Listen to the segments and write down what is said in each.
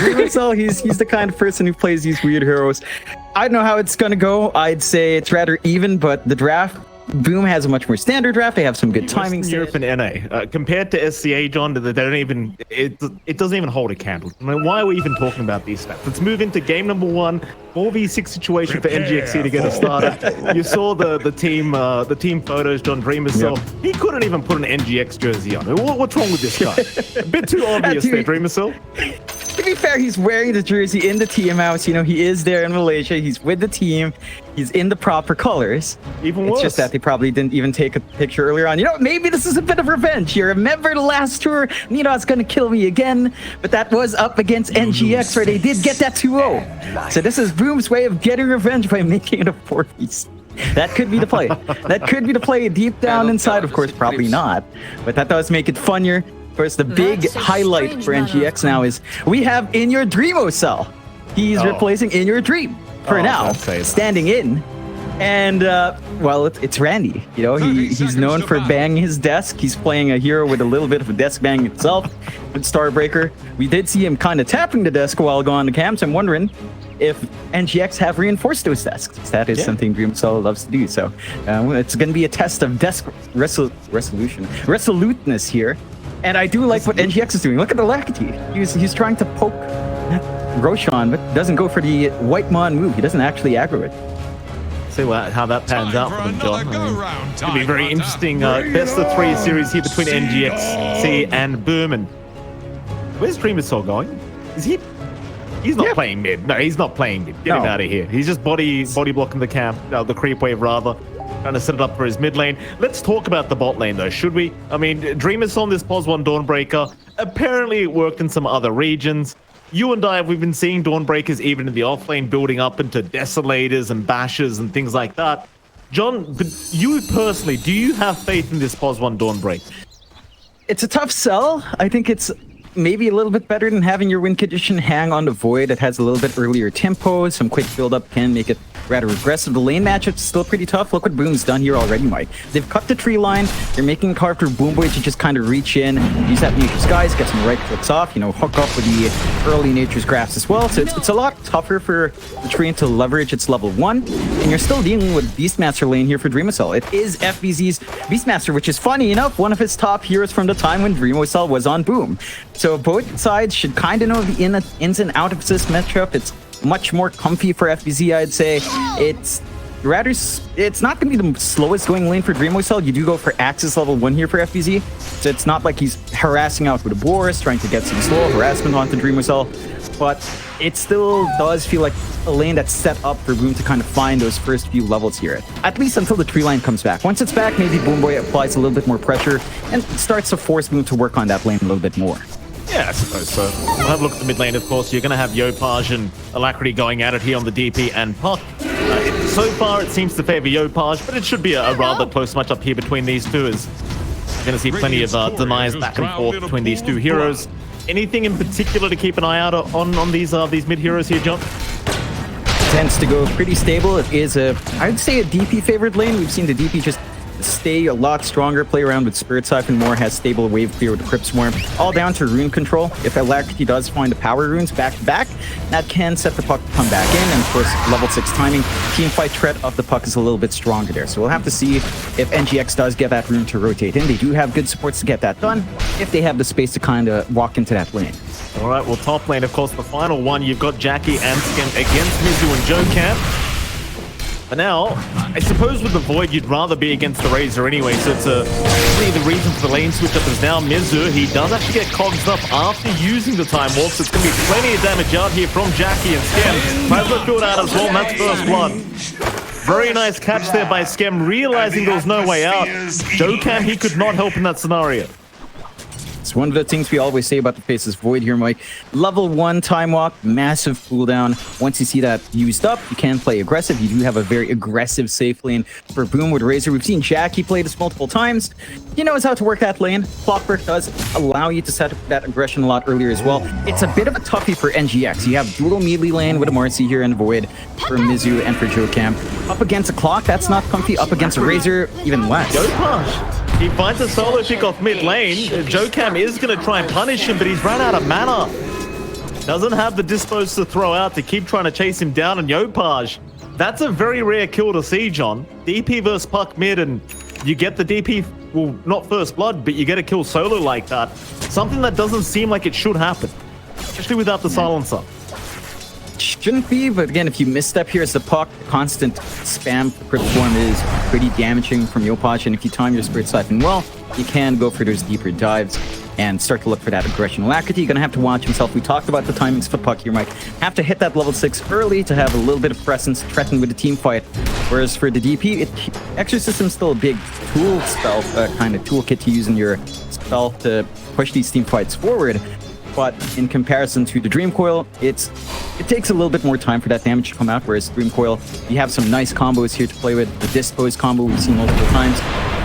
Dreamocel, he's the kind of person who plays these weird heroes. I don't know how it's gonna go. I'd say it's rather even, but the draft, Boom has a much more standard draft. They have some good timing. Western Europe and NA compared to SCA, John, they don't even it doesn't even hold a candle. I mean, why are we even talking about these stats? Let's move into game number 1, 4v6 situation for NGXC to get us started. You saw the team photos, John Dreamocel. Yep. He couldn't even put an NGX jersey on. What's wrong with this guy? A bit too obvious there, Dreamocel. To be fair, he's wearing the jersey in the team house. You know, he is there in Malaysia. He's with the team. He's in the proper colors. Even worse. It's just that they probably didn't even take a picture earlier on. You know, maybe this is a bit of revenge. You remember the last tour? Nino's gonna kill me again. But that was up against NGX where they did get that 2-0. So this is Boom's way of getting revenge by making it a 4v6. That could be the play. That could be the play deep down inside. Of course, probably not. But that does make it funnier. Of course, the big highlight for NGX now is we have In Your Dreamocel. He's replacing In Your Dream for now, standing in. And, well, it's Randy. You know, he's known for banging his desk. He's playing a hero with a little bit of a desk bang itself with Starbreaker. We did see him kind of tapping the desk a while ago on the cam, so I'm wondering if NGX have reinforced those desks. That is something Dreamocel loves to do. So it's going to be a test of desk resoluteness here. And I do like what NGX is doing. Look at the AlaCrity. He's trying to poke Roshan, but doesn't go for the White Mon move. He doesn't actually aggro it. See how that pans out for them, John. It's going to be a very interesting best of 3 series here between NGXC and Boom. And where's Dreamocel going? Is he? He's not playing mid. No, he's not playing mid. Get him out of here. He's just body blocking the camp, the creep wave rather. Trying to set it up for his mid lane. Let's talk about the bot lane though, should we? I mean, Dreamocel on this POS1 Dawnbreaker. Apparently it worked in some other regions. You and I, we've been seeing Dawnbreakers even in the offlane building up into Desolators and Bashers and things like that. John, but you personally, do you have faith in this POS1 Dawnbreaker? It's a tough sell. I think it's maybe a little bit better than having your win condition hang on the Void. It has a little bit earlier tempo. Some quick build-up can make it rather aggressive. The lane matchup's still pretty tough. Look what Boom's done here already, Mike. They've cut the tree line. They're making a carve through Boombui to just kind of reach in, use that Nature's Skies, get some right clicks off, you know, hook up with the early Nature's Grasp as well. So it's a lot tougher for the tree to leverage its level 1. And you're still dealing with Beastmaster lane here for Dreamocel. It is FBZ's Beastmaster, which is funny enough, one of his top heroes from the time when Dreamocel was on Boom. So both sides should kind of know the ins and outs of this matchup. It's much more comfy for FBZ, I'd say. It's not going to be the slowest going lane for Dreamocel. You do go for Axis level 1 here for FBZ. So it's not like he's harassing out with a Boris, trying to get some slow harassment onto Dreamocel. But it still does feel like a lane that's set up for Boom to kind of find those first few levels here. At least until the tree line comes back. Once it's back, maybe Boombui applies a little bit more pressure and starts to force Boom to work on that lane a little bit more. Yeah, I suppose so. We'll have a look at the mid lane, of course. You're going to have Yopaj and AlaCrity going at it here on the DP and Puck. So far, it seems to favor Yopaj, but it should be a rather close matchup here between these two. As you're going to see plenty of demise back and forth between these two heroes. Anything in particular to keep an eye out on these mid heroes here, John? Tends to go pretty stable. It is I'd say a DP favored lane. We've seen the DP just stay a lot stronger, play around with Spirit Siphon more, has stable wave clear with the Crypt Swarm, all down to rune control. If AlaCrity does find the power runes back to back, that can set the Puck to come back in, and of course level 6 timing. Team fight threat of the Puck is a little bit stronger there, so we'll have to see if NGX does get that rune to rotate in. They do have good supports to get that done, if they have the space to kind of walk into that lane. All right, well, top lane, of course, the final one, you've got Jackie and Skem against mizu and Jhocam. But now, I suppose with the Void, you'd rather be against the Razor anyway, so it's really the reason for the lane switch up is now mizu. He does actually get cogs up after using the Time Walk, so it's going to be plenty of damage out here from Jackie and Skem. Plasma field out as well, and that's first blood. Very nice catch there by Skem, realizing there was no way out. Jhocam, he could not help in that scenario. It's one of the things we always say about the Faceless Void here, Mike. Level 1 Time Walk, massive cooldown. Once you see that used up, you can play aggressive. You do have a very aggressive safe lane for Boom with Razor. We've seen Jackie play this multiple times. He knows how to work that lane. Clockwork does allow you to set up that aggression a lot earlier as well. It's a bit of a toughie for NGX. You have dual melee lane with a Marcy here in Void for mizu and for Jhocam. Up against a Clock, that's not comfy. Up against a Razor, even less. Yopaj. He finds a solo pick off mid lane. Jhocam is going to try and punish him, but he's run out of mana. doesn't have the dispos to throw out to keep trying to chase him down, and Yopaj, that's a very rare kill to see, John. DP versus Puck mid, and you get the DP, well, not first blood, but you get a kill solo like that. Something that doesn't seem like it should happen, especially without the silencer. Shouldn't be, but again, if you misstep here as the Puck, constant spam for Crypt Swarm is pretty damaging from Yopaj, and if you time your Spirit Siphon well, you can go for those deeper dives and start to look for that aggression. AlaCrity, you're going to have to watch himself. We talked about the timings for Puck. You might have to hit that level 6 early to have a little bit of presence, threaten with the team fight. Whereas for the DP, Exorcism's still a big tool spell, kind of toolkit to use in your spell to push these team fights forward. But in comparison to the Dreamcoil, it takes a little bit more time for that damage to come out, whereas Dreamcoil, you have some nice combos here to play with. The Dispose combo we've seen multiple times.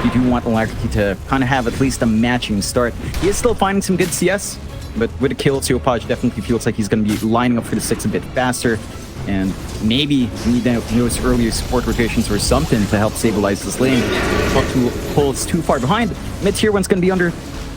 You do want AlaCrity to kind of have at least a matching start. He is still finding some good CS, but with a kill, Yopaj definitely feels like he's going to be lining up for the 6 a bit faster. And maybe need those earlier support rotations or something to help stabilize this lane. Puck pulls too far behind. Mid-tier one's going to be under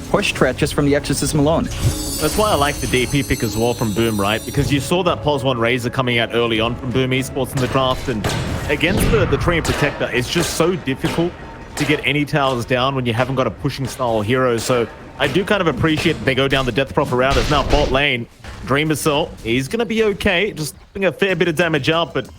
push threat just from the Exorcism alone. That's why I like the DP pick as well from Boom, right? Because you saw that Pos 1 Razor coming out early on from Boom Esports in the draft, and against the Tree and Protector, it's just so difficult to get any towers down when you haven't got a pushing style hero. So I do kind of appreciate that they go down the Death Prop route. It's now bot lane. Dreamocel, he's going to be okay, just putting a fair bit of damage out, but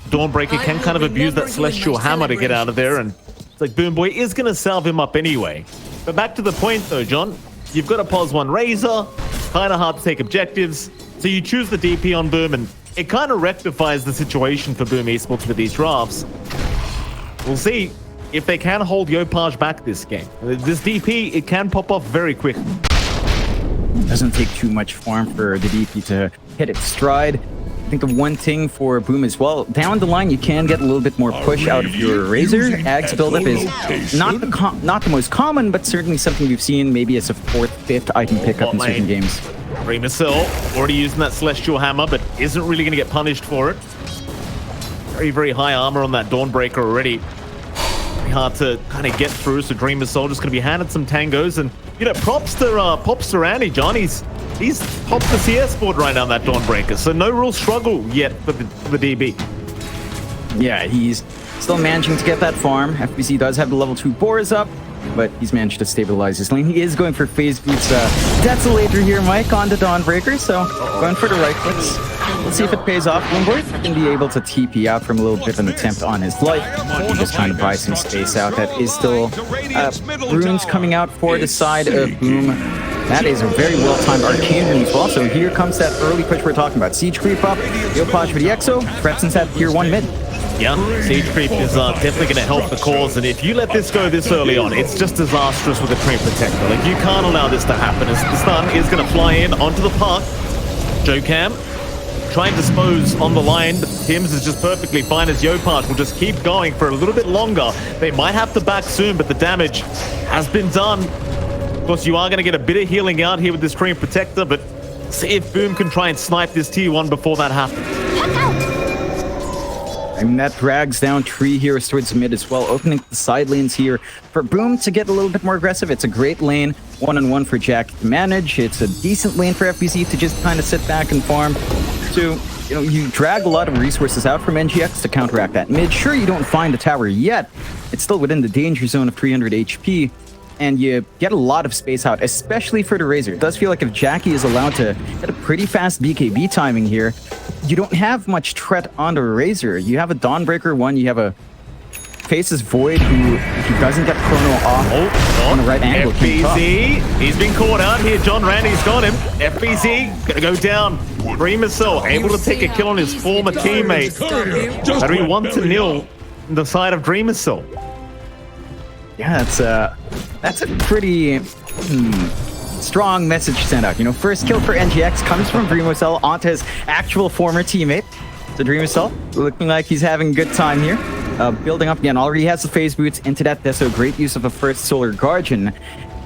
Dawnbreaker can kind of abuse that Celestial Hammer to get out of there, and it's like Boombui is going to salve him up anyway. But back to the point though, John, you've got a Pos 1 Razor, kind of hard to take objectives, so you choose the DP on Boom, and it kind of rectifies the situation for Boom Esports with these drafts. We'll see if they can hold Yopaj back this game. This DP, it can pop off very quick. Doesn't take too much farm for the DP to hit its stride. I think the one thing for Boom as well, down the line you can get a little bit more push out of your Razor. Ags buildup is not the most common, but certainly something we've seen maybe as a 4th, 5th item pickup in certain games. Dreamocel already using that Celestial Hammer, but isn't really going to get punished for it. Very, very high armor on that Dawnbreaker already. Very hard to kind of get through, so Dreamocel just going to be handed some tangos, and you know, props to Randy, John. He's popped the CS board right now, that Dawnbreaker, so no real struggle yet for the DB. Yeah, he's still managing to get that farm. FBC does have the level 2 boars up, but he's managed to stabilize his lane. He is going for phase boots Desolator here, Mike, on the Dawnbreaker, so going for the right clicks. Let's see if it pays off. Boombui can be able to TP out from a little bit of an attempt on his life. He just trying to buy some space out. That is still runes coming out for the side of Boom. That is a very well-timed arcane rune as well. So here comes that early push we're talking about. Siege creep up, Yopaj for the Exo, threatens that tier 1 mid. Yeah, Siege creep is definitely going to help the cause, and if you let this go this early on, it's just disastrous with the Tree Protector. Like, you can't allow this to happen, as the stun is going to fly in onto the Puck. Jhocam try and dispose on the line, but Tim's is just perfectly fine as Yopaj will just keep going for a little bit longer. They might have to back soon, but the damage has been done. Of course, you are going to get a bit of healing out here with this Dream Protector, but see if Boom can try and snipe this tier 1 before that happens. And that drags down Tree here towards mid as well, opening the side lanes here for Boom to get a little bit more aggressive. It's a great lane, one-on-one for Jack to manage. It's a decent lane for FBC to just kind of sit back and farm. So, you know, you drag a lot of resources out from NGX to counteract that mid. Sure, you don't find the tower yet. It's still within the danger zone of 300 HP. And you get a lot of space out, especially for the Razor. It does feel like if Jackie is allowed to get a pretty fast BKB timing here, you don't have much threat on the Razor. You have a Dawnbreaker 1, you have a Faces Void who, if he doesn't get Chrono off on the right angle, FBC, he's been caught out here. John Randy's got him. FBC gonna go down. Dreamocel able to take a kill on his former teammate. That'll be 1-0 on the side of Dreamocel. Yeah, that's a pretty strong message to send out. You know, first kill for NGX comes from Dreamocel onto his actual former teammate. So Dreamocel looking like he's having a good time here. Building up again, already has the phase boots into that Deso. Great use of a first Solar Guardian.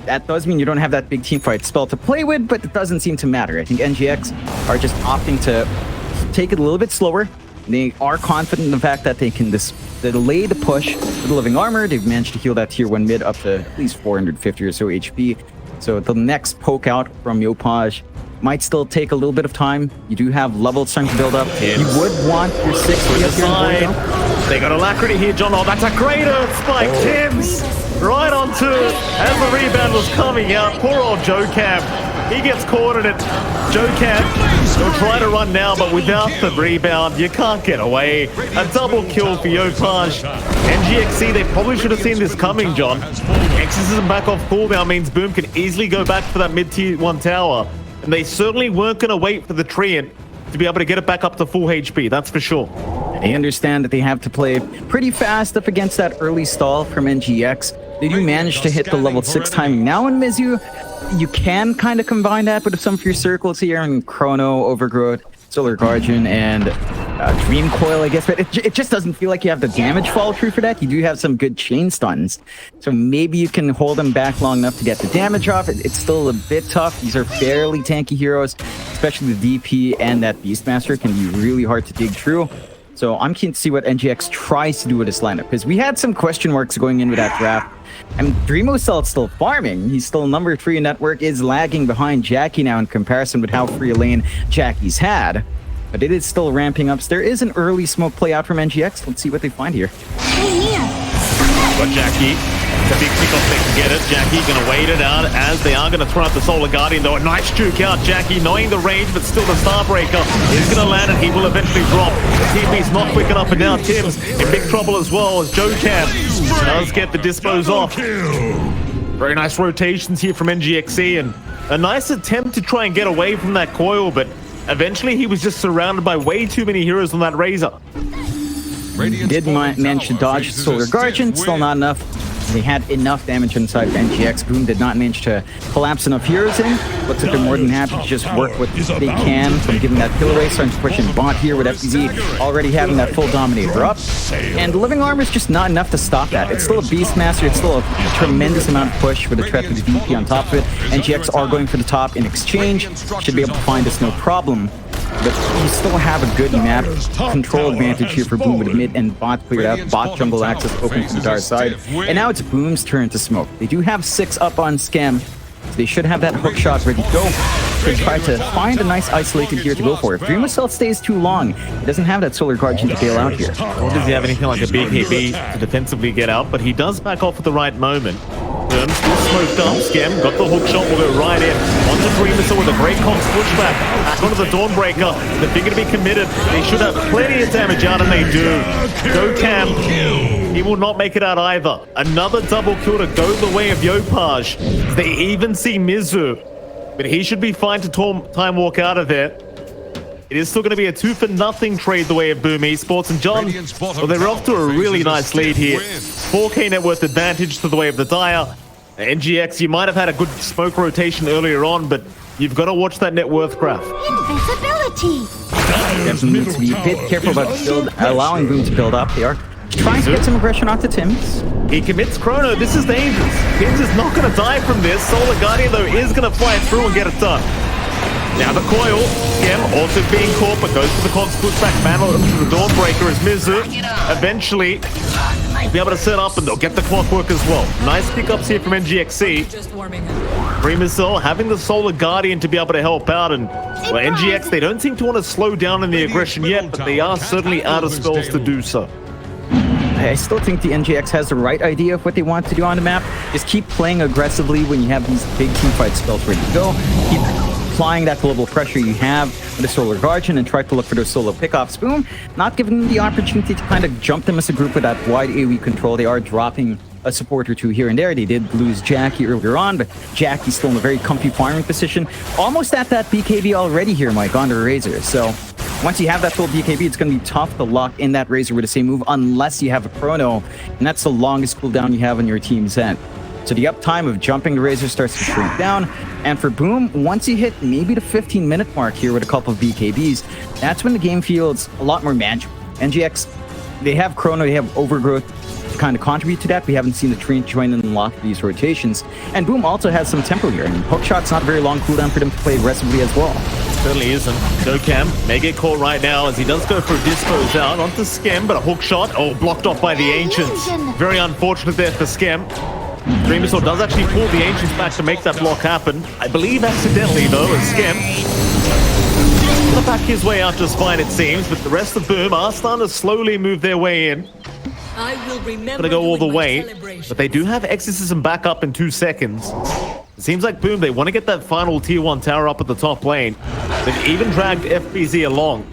That does mean you don't have that big teamfight spell to play with, but it doesn't seem to matter. I think NGX are just opting to take it a little bit slower. They are confident in the fact that they can delay the push with the Living Armor. They've managed to heal that tier 1 mid up to at least 450 or so HP. So the next poke out from Yopaj might still take a little bit of time. You do have levels starting to build up. You would want your 6 to be up here in void. They got AlaCrity here, John. Oh, that's a great earth spike. Tims right onto it as the rebound was coming out. Poor old Jhocam. He gets caught in it. Jhocam will try to run now, but without the rebound, you can't get away. A double kill for Yopaj. NGXC, they probably should have seen this coming, John. Exorcism back off cooldown means Boom can easily go back for that mid-tier 1 tower. And they certainly weren't going to wait for the Treant to be able to get it back up to full HP, that's for sure. They understand that they have to play pretty fast up against that early stall from NGX. They do manage to hit the level 6 timing now in Mizu. You can kind of combine that with some of your circles here in Chrono, Overgrowth, Solar Guardian, and Dream Coil, I guess, but it just doesn't feel like you have the damage fall through for that. You do have some good chain stuns, so maybe you can hold them back long enough to get the damage off. It's still a bit tough. These are fairly tanky heroes, especially the DP and that Beastmaster can be really hard to dig through. So I'm keen to see what NGX tries to do with this lineup, because we had some question marks going in with that draft. I mean, Dreamocel is still farming. He's still number 3 in network, is lagging behind Jackie now in comparison with how free a lane Jackie's had. But it is still ramping up. So there is an early smoke play out from NGX. Let's see what they find here. But Jackie, the big kickoff, they can get it. Jackie gonna wait it out as they are gonna throw out the Solar Guardian, though. A nice juke out. Jackie knowing the range, but still the Starbreaker is gonna land and he will eventually drop. The TP's not quick enough, and now Tims in big trouble as well as Jhocam does get the dispos off. Very nice rotations here from NGXC and a nice attempt to try and get away from that coil, but eventually he was just surrounded by way too many heroes on that Razor. Did manage to dodge Solar Guardian, still not enough. They had enough damage inside of NGX. Boom did not manage to collapse enough heroes in. Looks like they're more than happy to just work what they can from giving that kill race, starting to push in bot here with FBZ already having that full Dominator up. And Living Armor is just not enough to stop that. It's still a Beastmaster. It's still a tremendous amount of push with a threat to the DP on top of it. NGX are going for the top in exchange. Should be able to find us no problem. But you still have a good map control advantage here for Boom with mid and bot cleared out. Bot jungle access open to the dark side. And now it's Boom's turn to smoke. They do have 6 up on Skem. So they should have that hook shot ready to go. They try to find a nice isolated here to go for. If Dreamocel stays too long, he doesn't have that Solar Guardian to bail out here. Nor does he have anything like a BKB to defensively get out, but he does back off at the right moment. Still smoked up. Skem got the hook shot, will go right in. Onto Dreamocel with a great comps pushback. Back onto the Dawnbreaker. They're going to be committed. They should have plenty of damage out, and they do. Jhocam, he will not make it out either. Another double kill to go the way of Yopaj. They even see Mizu, but he should be fine to time walk out of there. It is still going to be a 2-for-0 trade the way of Boom Esports. And John, well, they're off to a really nice lead here. 4K net worth advantage to the way of the Dire. NGX, you might have had a good smoke rotation earlier on, but you've got to watch that net worth graph. Invincibility! Definitely need to be a bit careful about build, allowing Boom to build up. They are trying to get some aggression onto Tims. He commits Chrono. This is dangerous. Tims is not going to die from this. Solar Guardian, though, is going to fly through and get it done. Now the coil, Skem also being caught, but goes for the Cog's pushback. Battle to the Dawnbreaker as Mizu eventually be able to set up, and they'll get the clockwork as well. Nice pickups here from NGXC. Dreamocel having the Solar Guardian to be able to help out, and well, NGX, they don't seem to want to slow down in the aggression yet, but they are certainly out of spells to do so. I still think the NGX has the right idea of what they want to do on the map. Just keep playing aggressively when you have these big teamfight spells ready to go. Keep applying that global pressure you have with the Solar Guardian and try to look for those solo pickoffs. Boom, not giving them the opportunity to kind of jump them as a group with that wide AoE control. They are dropping a support or two here and there. They did lose Jackie earlier on, but Jackie's still in a very comfy farming position. Almost at that BKB already here, Mike, on the Razor. So once you have that full BKB, it's going to be tough to lock in that Razor with the same move unless you have a Chrono, and that's the longest cooldown you have on your team's end. So the uptime of jumping the Razor starts to shrink down. And for Boom, once you hit maybe the 15-minute mark here with a couple of BKBs, that's when the game feels a lot more manageable. NGX, they have Chrono, they have Overgrowth to kind of contribute to that. We haven't seen the Treant join in a lot of these rotations. And Boom also has some tempo here. And Hookshot's not a very long cooldown for them to play aggressively as well. Certainly isn't. Jhocam may get caught right now as he does go for a dispose out onto Skem, but a hook shot, blocked off by the Ancients. Very unfortunate there for Skem. Dreamocel does actually pull the Ancients back to make that block happen. I believe accidentally, though, as Skem gonna back his way out just fine, it seems, but the rest of Boom are starting to slowly move their way in. I will remember Gonna go all the way, celebration. but they do have Exorcism back up in 2 seconds. It seems like Boom, they want to get that final tier 1 tower up at the top lane. They've even dragged FBZ along.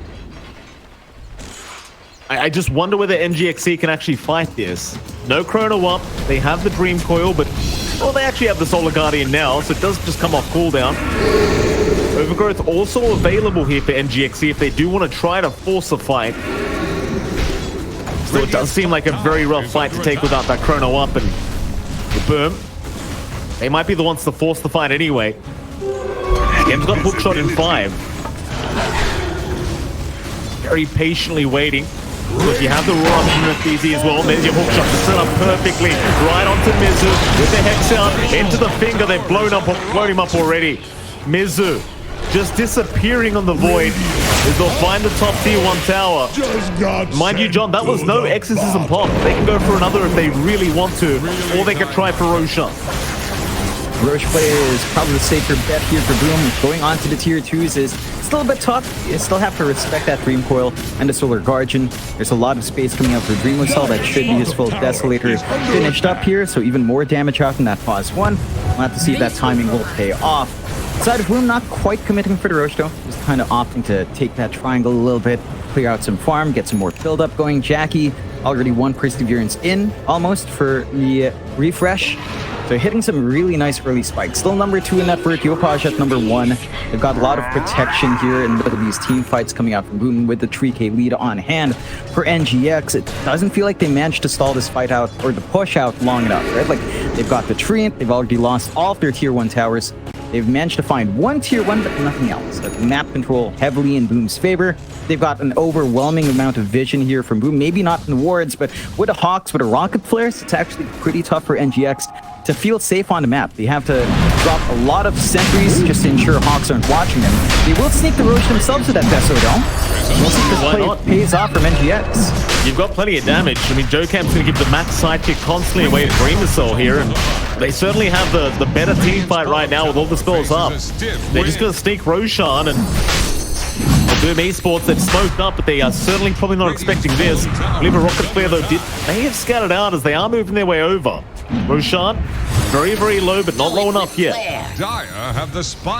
I just wonder whether NGXC can actually fight this. No Chrono up, they have the Dream Coil, but well, they actually have the Solar Guardian now, so it does just come off cooldown. Overgrowth also available here for NGXC if they do want to try to force a fight. So it does seem like a very rough fight to take without that Chrono up, and with Boom, they might be the ones to force the fight anyway. Skem's got hookshot in 5. Very patiently waiting. Look, you have the Roar up from FBZ as well. There's your hookshot to set up perfectly. Right onto mizu with the Hex out into the finger. They've blown him up already. mizu just disappearing on the void as they'll find the top tier 1 tower. Mind you, John, that was no Exorcism pop. They can go for another if they really want to, or they could try for Roshan. Roche play is probably the safer bet here for Boom. Going on to the tier 2s is still a bit tough. You still have to respect that Dream Coil and the Solar Guardian. There's a lot of space coming out for Dreamocel. That should be his full Desolator finished up here, so even more damage out in that pause 1. We'll have to see if that timing will pay off. Side of Boom not quite committing for the Roche though. Just kind of opting to take that triangle a little bit, clear out some farm, get some more build-up going. Jackie already 1 Perseverance in almost for the refresh. So hitting some really nice early spikes. Still number 2 in that bird, Yopaj at number 1. They've got a lot of protection here in the middle of these team fights coming out from Boom with the 3K lead on hand. For NGX, it doesn't feel like they managed to stall this fight out or the push out long enough, right? Like, they've got the tree, they've already lost all of their tier 1 towers. They've managed to find 1 tier 1, but nothing else. Like, map control heavily in Boom's favor. They've got an overwhelming amount of vision here from Boom. Maybe not in wards, but with the Hawks, with the rocket flares, it's actually pretty tough for NGX to feel safe on the map. They have to drop a lot of sentries just to ensure Hawks aren't watching them. They will sneak the Roche themselves with that Deso though. We'll see if this play pays off from NGX. You've got plenty of damage. I mean, Jhocam's going to give the max sidekick constantly away to Dreamocel here, and they certainly have the better team fight right now with all the spells up. They're just going to sneak Roshan, and Boom Esports, they've smoked up, but they are certainly probably not expecting this. I believe a rocket flare, though, may have scattered out as they are moving their way over. Roshan, very, very low, but not low enough yet.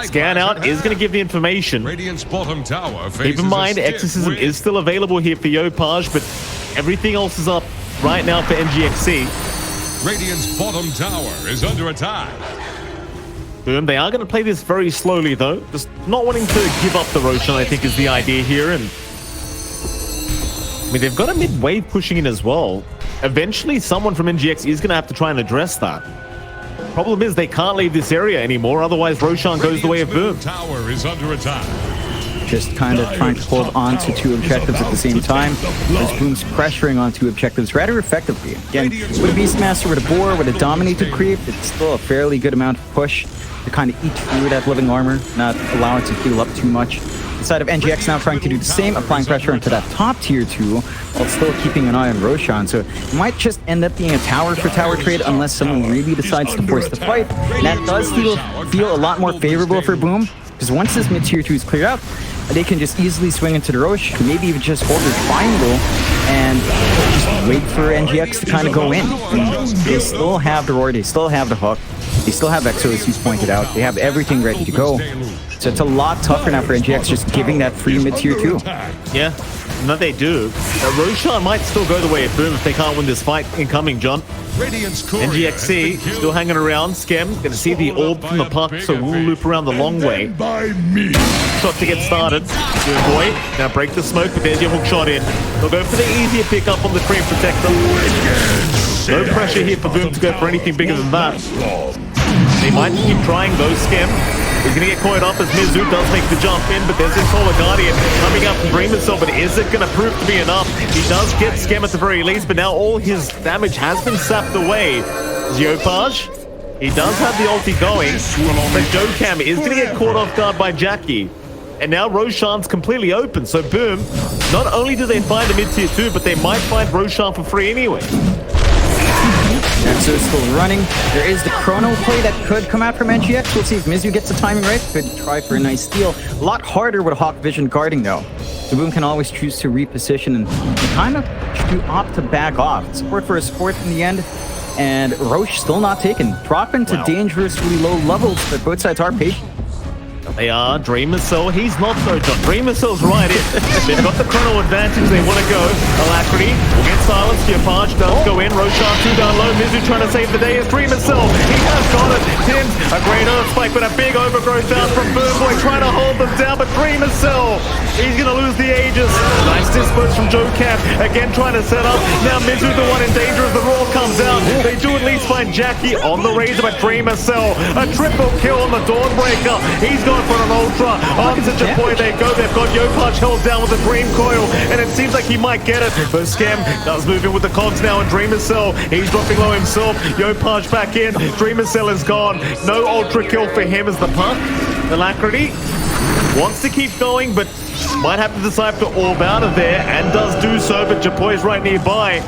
Scan out is going to give the information. Keep in mind, Exorcism is still available here for Yopaj, but everything else is up right now for NGXC. Radiant's bottom tower is under attack. Boom, they are going to play this very slowly, though. Just not wanting to give up the Roshan, I think, is the idea here. And I mean, they've got a mid-wave pushing in as well. Eventually, someone from NGX is going to have to try and address that. Problem is, they can't leave this area anymore, otherwise Roshan goes the way of Boom. Tower is under attack. Just kind of trying to hold on to 2 objectives at the same time, as Boom's pressuring on 2 objectives rather effectively. Again, with a Beastmaster, with a Boar, with a Dominated creep, it's still a fairly good amount of push to kind of eat through that living armor, not allow it to heal up too much. Side of NGX now trying to do the same, applying pressure into that top tier 2 while still keeping an eye on Roshan. So it might just end up being a tower for tower trade unless someone really decides to force the fight. And that does feel a lot more favorable for Boom, because once this mid tier 2 is cleared out, they can just easily swing into the Roche, maybe even just hold their triangle and just wait for NGX to kind of go in. And they still have the Roar, they still have the Hook, they still have Exo, as he's pointed out. They have everything ready to go. So it's a lot tougher now for NGX just giving that free mid tier 2. Yeah, and that they do. Roshan might still go the way of Boom if they can't win this fight incoming, John. NGXC still hanging around. Skem gonna see the orb from the puck, so we'll loop around the long way. Shot to get started. Boombui now break the smoke, but there's your hook shot in. They'll go for the easier pickup on the Cream Protector. No pressure here for Boom to go for anything bigger than that. They might keep trying though. Skem is going to get caught up as mizu does make the jump in, but there's this Solar Guardian coming up from Dreamocel, but is it going to prove to be enough? He does get Skem at the very least, but now all his damage has been sapped away. Yopaj, he does have the ulti going, but Jhocam is going to get caught off guard by Jackie. And now Roshan's completely open, so Boom, not only do they find a mid-tier 2, but they might find Roshan for free anyway. Exo's still running. There is the chrono play that could come out from NGX. We'll see if mizu gets the timing right. Could try for a nice steal. A lot harder with Hawk Vision guarding though. So Boom can always choose to reposition and kind of to opt to back off. Support for a support in the end. And Roche still not taken. Dropping to dangerously low levels, but both sides are patient. They are. Dreamocel, he's not so done. Dreamocel's right in. They've got the chrono advantage. They want to go. AlaCrity will get silenced. Yopaj does go in. Roshan 2 down low. Mizu trying to save the day is Dreamocel. He has got it. Tim's a great earth spike, but a big overgrowth down from Boombui trying to hold them down. But Dreamocel, he's going to lose the Aegis. Nice disperse from Jhocam. Again trying to set up. Now Mizu the one in danger as the roar comes out. They do at least find Jackie on the razor, but Dreamocel, a triple kill on the Dawnbreaker. He's got for an ultra. On to JACKBOYS they go. They've got Yopaj held down with a Dream Coil, and it seems like he might get it. But Skem does move in with the cogs now, and Dreamocel, he's dropping low himself. Yopaj back in. Dreamocel is gone. No ultra kill for him as the puck. AlaCrity wants to keep going, but might have to decide to orb out of there, and does do so, but JACKBOYS right nearby.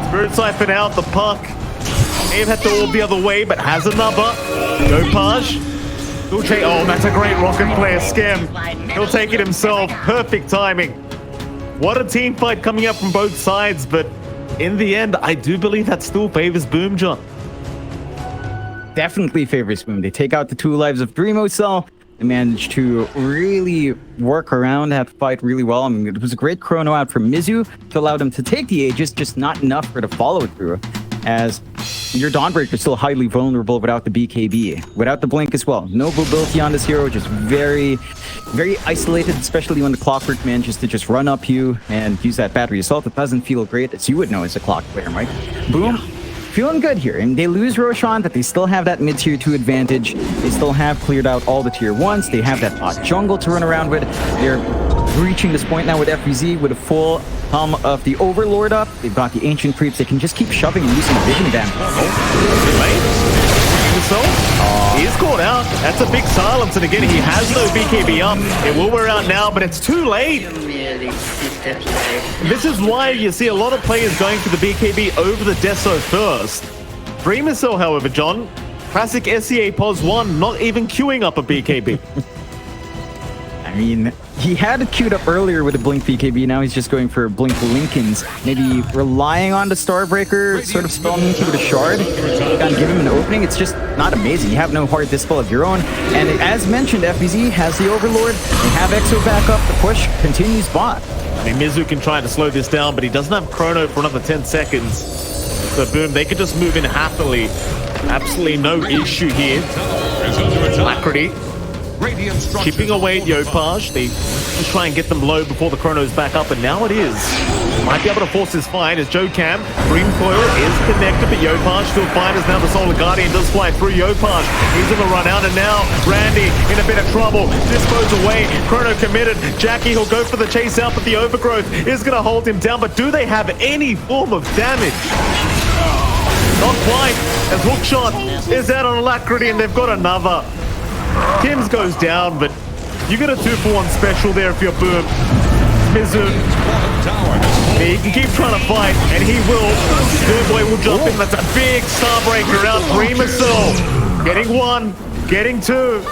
Spirit Siphon out, the puck. May have had to orb the other way, but has another. Yopaj. Oh, that's a great rocket player, Skem. He'll take it himself. Perfect timing. What a team fight coming up from both sides, but in the end, I do believe that still favors Boom, John. Definitely favors Boom. They take out the 2 lives of Dreamocel. They managed to really work around that fight really well. I mean, it was a great chrono out from mizu to allow them to take the Aegis, just not enough for the follow through. As your Dawnbreaker is still highly vulnerable without the BKB, without the blink as well. No mobility on this hero, just very, very isolated, especially when the Clockwork manages to just run up you and use that battery assault. It doesn't feel great, as you would know as a Clock player, right? Boom. Feeling good here, and they lose Roshan, but they still have that mid-tier 2 advantage. They still have cleared out all the tier 1s. They have that bot jungle to run around with. They're reaching this point now with FVZ with a full hum of the Overlord up. They've got the Ancient Creeps. They can just keep shoving and using vision damage. He's caught out. That's a big silence, and again, he has no BKB up. It will wear out now, but it's too late. This is why you see a lot of players going for the BKB over the Deso first. Dreamocel, however, John, classic SEA POS 1, not even queuing up a BKB. I mean, he had it queued up earlier with a Blink BKB, now he's just going for Blink Lincolns. Maybe relying on the Starbreaker, sort of spelling into with a shard, and give him an opening. It's just not amazing. You have no hard dispel of your own. And as mentioned, FBZ has the Overlord. They have Exo back up. The push continues bot. I mean, mizu can try to slow this down, but he doesn't have chrono for another 10 seconds. So boom, they could just move in happily. Absolutely no issue here. AlaCrity chipping away at Yopaj. They just try and get them low before the chrono's back up, and now it is. Might be able to force this fight as Jhocam. Dream Coil is connected, but Yopaj still fine as now the Solar Guardian does fly through Yopaj. He's in the run out, and now Randy in a bit of trouble. Dispose away. Chrono committed. Jackie, he'll go for the chase out, but the overgrowth is going to hold him down. But do they have any form of damage? Not quite, as Hookshot is out on AlaCrity, and they've got another. Tim's goes down, but you get a 2-for-1 special there if you're Boom. mizu. He can keep trying to fight, and he will. Boombui will jump in. That's a big Starbreaker out. Dreamocel getting 1, getting 2.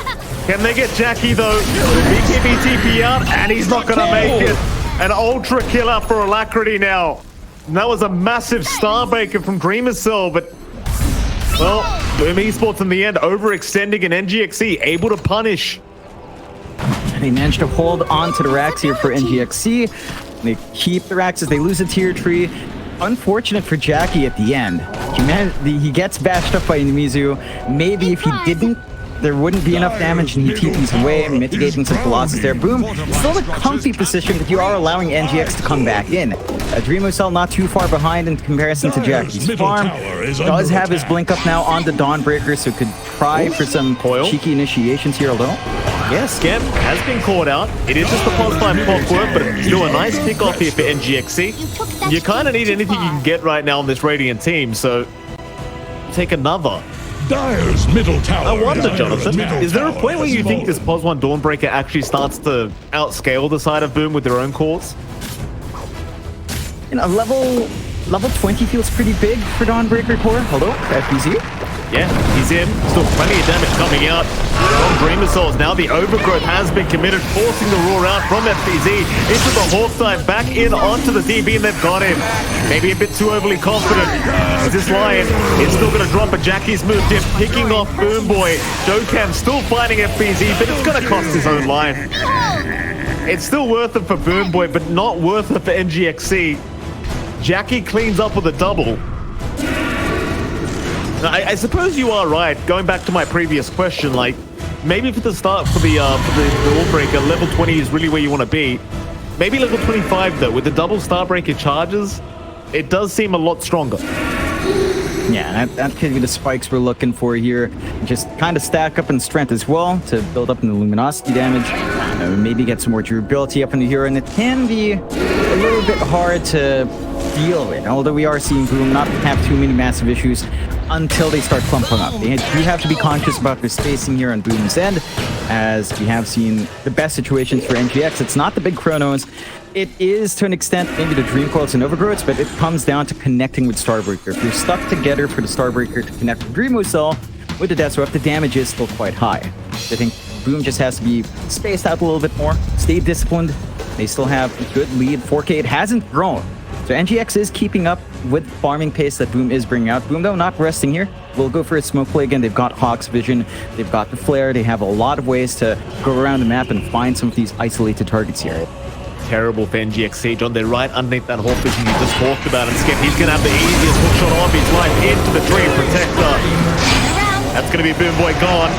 Can they get Jackie though? BKB TP out, and he's not going to make it. An ultra killer for AlaCrity now. And that was a massive Starbreaker from Dreamocel, but well, Boom Esports in the end overextending, and NGXC able to punish. They managed to hold on to the racks here for NGXC. They keep the racks as they lose a tier 3. Unfortunate for Jackie at the end. He gets bashed up by mizu. Maybe if he didn't, there wouldn't be enough damage, and he TPs away, mitigating some losses there. Boom, still a comfy position, but you are allowing NGX to come back in. Dreamocel not too far behind in comparison to Jackie's farm. Does have his blink up now on the Dawnbreaker, so could try for some cheeky initiations here, although. Yes, Skem has been caught out. It is just a +5 clockwork, but it's still a nice pick-off here for NGXC. You kind of need anything you can get right now on this Radiant team, so take another. Dire's middle tower. I wonder, Jonathan, is there a point where you think this +1 Dawnbreaker actually starts to outscale the side of Boom with their own cores? In a level level 20 feels pretty big for Dawnbreaker Core. Hello, FBZ. Yeah, he's in. Still plenty of damage coming out from Dreamocel. Now the overgrowth has been committed, forcing the roar out from FBZ into the Hawk dive, back in onto the DB, and they've got him. Maybe a bit too overly confident. As this Lion is still going to drop a Jackie's move dip, picking off Boombui. Jhocam still fighting FBZ, but it's going to cost his own life. It's still worth it for Boombui, but not worth it for NGXC. Jackie cleans up with a double. I suppose you are right. Going back to my previous question, like maybe for the start for the Wallbreaker, level 20 is really where you want to be. Maybe level 25 though, with the double Starbreaker charges, it does seem a lot stronger. Yeah, that could be the spikes we're looking for here. Just kind of stack up in strength as well to build up in the luminosity damage. Maybe get some more durability up in the hero, and it can be a little bit hard to deal with. Although we are seeing Boom not have too many massive issues until they start clumping up. They do have to be conscious about their spacing here on Boom's end, as we have seen the best situations for NGX. It's not the big chronos. It is, to an extent, maybe the Dream Coils and Overgrowths, but it comes down to connecting with Starbreaker. If you're stuck together for the Starbreaker to connect with Dreamocel, with the Death Swift, the damage is still quite high. I think Boom just has to be spaced out a little bit more, stay disciplined. They still have a good lead. 4K, it hasn't grown. So NGX is keeping up with farming pace that Boom is bringing out. Boom, though, not resting here. Will go for a smoke play again. They've got Hawk's Vision. They've got the Flare. They have a lot of ways to go around the map and find some of these isolated targets here. Terrible for NGXC, John. They're right underneath that Hawk Vision you just talked about. And Skem, he's going to have the easiest hook shot of his life into the Dream Protector. That's going to be Boombui gone.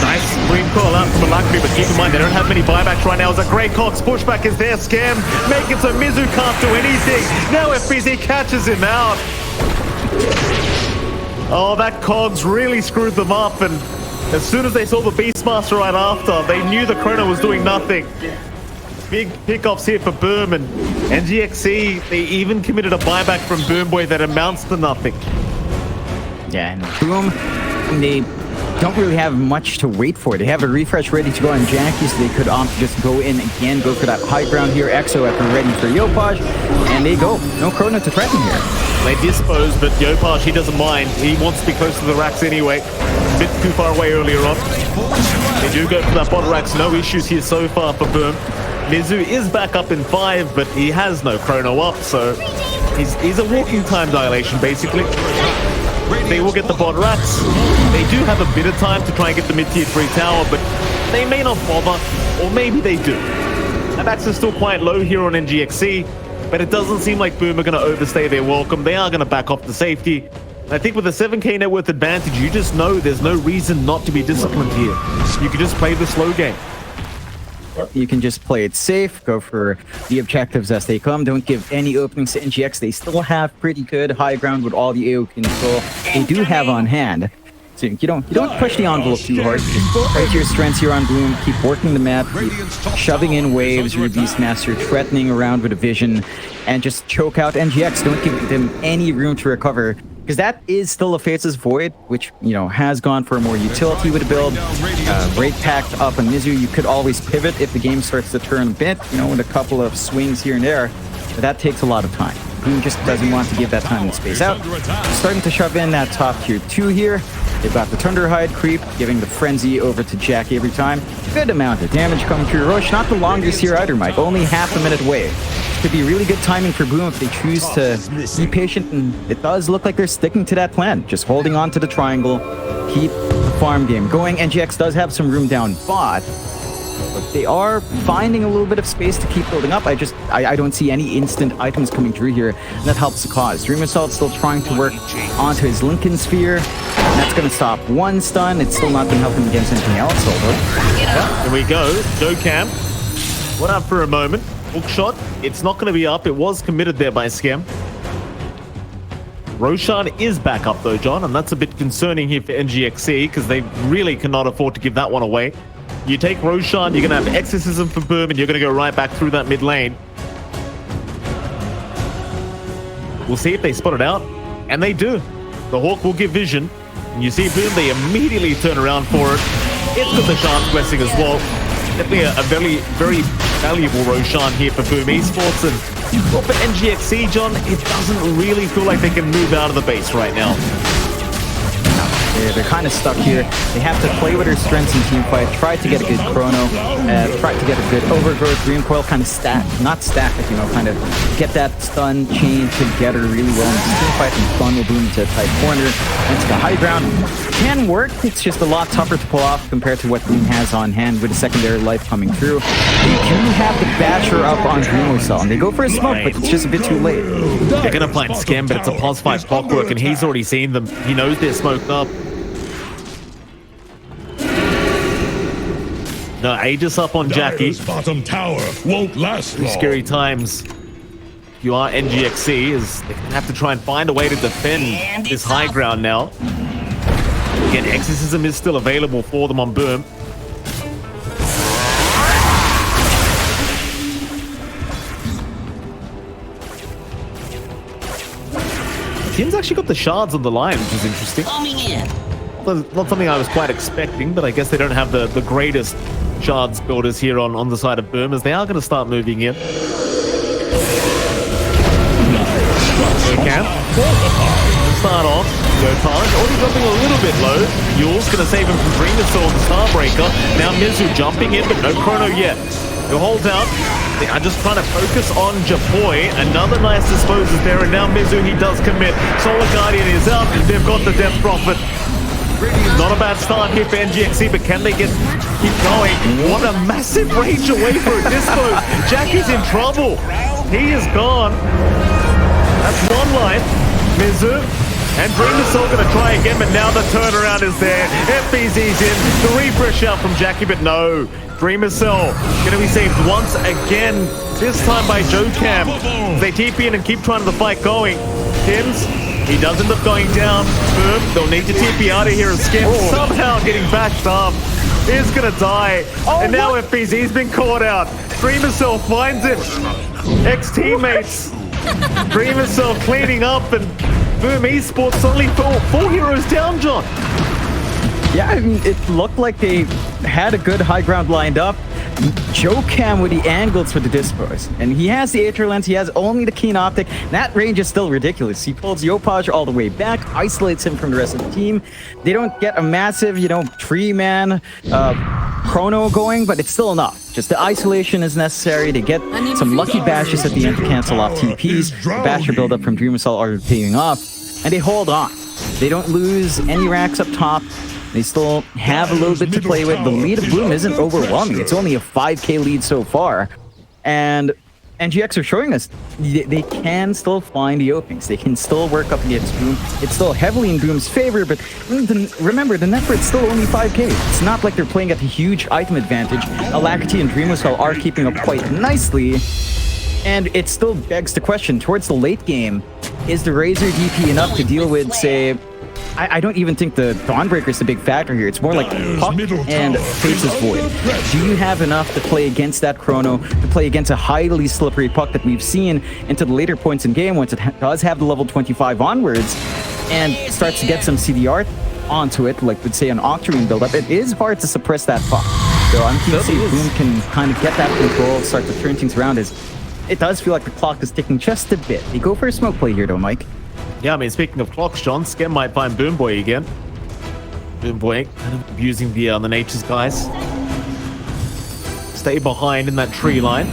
Nice Dream call out from AlaCrity, but keep in mind they don't have many buybacks right now. As a great Cox pushback is there. Skem make it so mizu can't do anything. Now FBZ catches him out. Oh, that Cogs really screwed them up, and as soon as they saw the Beastmaster right after, they knew the Chrono was doing nothing. Big pickoffs here for Boom, and NGXC, they even committed a buyback from Boombui that amounts to nothing. Yeah, and Boom, they don't really have much to wait for. They have a refresh ready to go on Jackie, so they could just go in again, go for that high ground here. Exo at the ready for Yopaj, and they go. No Chrono to threaten here. They dispose, but Yopaj, he doesn't mind. He wants to be close to the racks anyway. A bit too far away earlier on. They do go for that bot racks. No issues here so far for Boom. mizu is back up in 5, but he has no Chrono up, so he's a walking time dilation, basically. They will get the bot racks. They do have a bit of time to try and get the mid-tier 3 tower, but they may not bother, or maybe they do. Attacks are still quite low here on NGXC, but it doesn't seem like Boom are going to overstay their welcome. They are going to back off the safety. I think with a 7k net worth advantage, you just know there's no reason not to be disciplined here. You can just play the slow game. You can just play it safe, go for the objectives as they come. Don't give any openings to NGX. They still have pretty good high ground with all the AO control they do have on hand. So you don't push the envelope too hard. Just play to your strengths here on Boom. Keep working the map, keep shoving in waves, your Beastmaster, threatening around with a vision, and just choke out NGX. Don't give them any room to recover, because that is still a Faceless Void, which, you know, has gone for more utility with a build. Rate packed up on mizu. You could always pivot if the game starts to turn a bit, you know, with a couple of swings here and there. But that takes a lot of time. Boom just doesn't want to give that time and space out. Starting to shove in that top tier 2 here. They've got the Thunderhide creep, giving the Frenzy over to Jackie every time. Good amount of damage coming through Roche. Not the longest here either, Mike. Only half a minute away. Could be really good timing for Boom if they choose to be patient, and it does look like they're sticking to that plan. Just holding on to the triangle, keep the farm game going. NGX does have some room down bot, but they are finding a little bit of space to keep building up. I don't see any instant items coming through here, and that helps the cause. Dreamocel still trying to work onto his Lincoln Sphere, and that's going to stop one stun. It's still not going to help him against anything else, although. Yeah, here we go. Jhocam went up for a moment. Hook shot. It's not going to be up. It was committed there by Skem. Roshan is back up though, John, and that's a bit concerning here for NGXC, because they really cannot afford to give that one away. You take Roshan, you're going to have Exorcism for Boom, and you're going to go right back through that mid lane. We'll see if they spot it out, and they do. The Hawk will give vision, and you see Boom, they immediately turn around for it. It's got the Shark's Blessing as well. Definitely a very valuable Roshan here for Boom Esports. And well, for NGXC, John, it doesn't really feel like they can move out of the base right now. They're kind of stuck here. They have to play with their strengths in teamfight, try to get a good chrono, try to get a good overgrowth, Dreamcoil, kind of not stack it, you know, kind of get that stun chain together really well in this teamfight, and stun will boom to a tight corner into the high ground. Can work, it's just a lot tougher to pull off compared to what Boom has on hand with a secondary life coming through. They do have the Basher up on Dreamocel, and they go for a smoke, but it's just a bit too late. They're going to find Skem, but it's a pos 5 clockwork, and he's already seen them. He knows they're smoked up. No, Aegis up on Jackie. Bottom tower won't last long. Scary times. If you are NGXC, is they're going to have to try and find a way to defend this high ground now. Again, Exorcism is still available for them on Boom. Tim's actually got the shards on the line, which is interesting. Not something I was quite expecting, but I guess they don't have the greatest shards builders here on the side of Boom, as they are going to start moving in. Jhocam. Start off. Yopaj already jumping a little bit low. Yule's going to save him from Dreamocel and Starbreaker. Now Mizu jumping in, but no chrono yet. He'll hold out. They are just trying to focus on JACKBOYS. Another nice dispose is there, and now Mizu, he does commit. Solar Guardian is out. They've got the Death Prophet. Not a bad start here for NGXC, but can they keep going? What a massive rage away for a dispose. Jackie's in trouble. He is gone. That's one life. Mizu and Dreamocel going to try again, but now the turnaround is there. FBZ's in. The refresh out from Jackie, but no. Dreamocel going to be saved once again, this time by Jhocam. They TP in and keep trying the fight going. Tims, he does end up going down. Boom, they'll need to TP out of here, and Skem somehow getting bashed up. Is going to die. And now FBZ's been caught out. Dreamocel finds it. Ex-teammates. Dreamocel cleaning up, and Boom Esports only four heroes down, John. Yeah, I mean, it looked like they had a good high ground lined up. Jhocam with the angles for the dispos. And he has the Aether Lens, he has only the Keen Optic. That range is still ridiculous. He pulls Yopaj all the way back, isolates him from the rest of the team. They don't get a massive, you know, 3-man chrono going, but it's still enough. Just the isolation is necessary. They get some lucky bashes at the end to cancel off TPs. The basher build up from Dreamocel are paying off. And they hold on. They don't lose any racks up top. They still have a little bit to play with. The lead of Boom isn't overwhelming. It's only a 5k lead so far. And NGX are showing us they can still find the openings. They can still work up against Boom. It's still heavily in Boom's favor, but remember, the net worth's still only 5k. It's not like they're playing at a huge item advantage. AlaCrity and Dreamocel are keeping up quite nicely. And it still begs the question, towards the late game, is the Razor DP enough to deal with, say, I don't even think the Dawnbreaker is the big factor here. It's more like Puck and Face's Void. Do you have enough to play against that chrono, to play against a highly slippery Puck that we've seen into the later points in game once it does have the level 25 onwards and starts to get some CDR onto it, like would say an Octarine buildup? It is hard to suppress that Puck. So I'm keen to see if Boom can kind of get that control, start to turn things around. It does feel like the clock is ticking just a bit. They go for a smoke play here though, Mike. Yeah, I mean, speaking of clocks, John, Skem might find Boombui again. Boombui kind of abusing the Nature's guys. Stay behind in that tree line.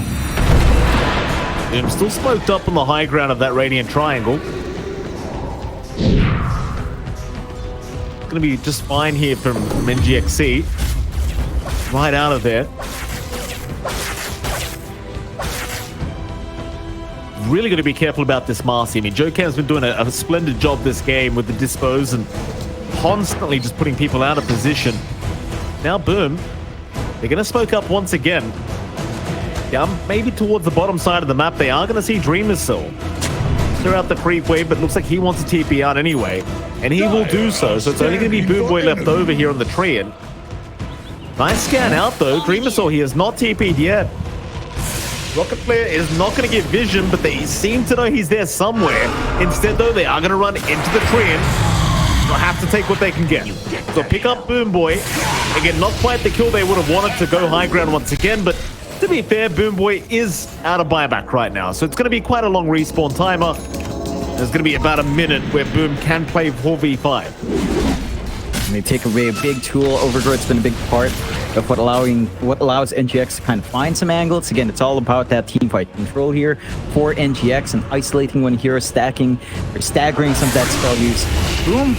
Boom still smoked up on the high ground of that Radiant Triangle. Gonna be just fine here from NGXC. Right out of there. Really got to be careful about this Marcy. I mean, Jhocam's been doing a splendid job this game with the dispos and constantly just putting people out of position. Now Boom, they're going to smoke up once again. Yeah, maybe towards the bottom side of the map. They are going to see Dreamocel. They're out the creep wave, but looks like he wants to TP out anyway. And he will do so. So it's only going to be Boombui left over here on the tree. And nice scan out though. Dreamocel, he has not TP'd yet. Rocket Player is not going to get vision, but they seem to know he's there somewhere. Instead, though, they are going to run into the tree and they'll have to take what they can get. So pick up Boombui. Again, not quite the kill they would have wanted to go high ground once again, but To be fair, Boombui is out of buyback right now, so it's going to be quite a long respawn timer. There's going to be about a minute where Boom can play 4v5. And they take away a big tool. Overgrowth's been a big part of what allows NGX to kind of find some angles. Again, it's all about that teamfight control here for NGX and isolating one hero, stacking or staggering some of that spell use. Boom.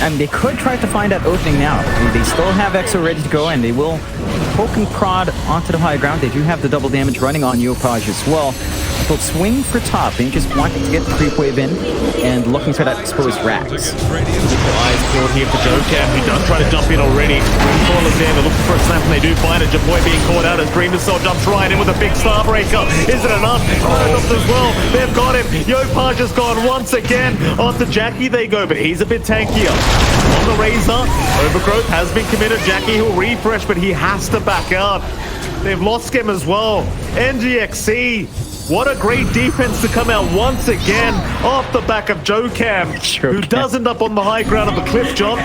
And they could try to find that opening now. I mean, they still have EXO ready to go, and they will poke and prod onto the high ground. They do have the double damage running on Yopaj as well. They'll swing for top. They just wanting to get the creep wave in and looking for that exposed racks. Eyes peeled here for Jhocam. He does try to jump in already. Dreamocel is there. They're looking for a snap, and they do find it. JACKBOYS being caught out as Dreamocel jumps right in with a big Starbreaker. Is it enough? Enough as well. They've got him. Yopaj has gone once again. Onto Jackie they go, but he's a bit tankier. On the Razor, Overgrowth has been committed. Jackie will refresh, but he has to back out. They've lost Skem as well. NGXC. What a great defense to come out once again off the back of Jhocam, who does end up on the high ground of the cliff jump.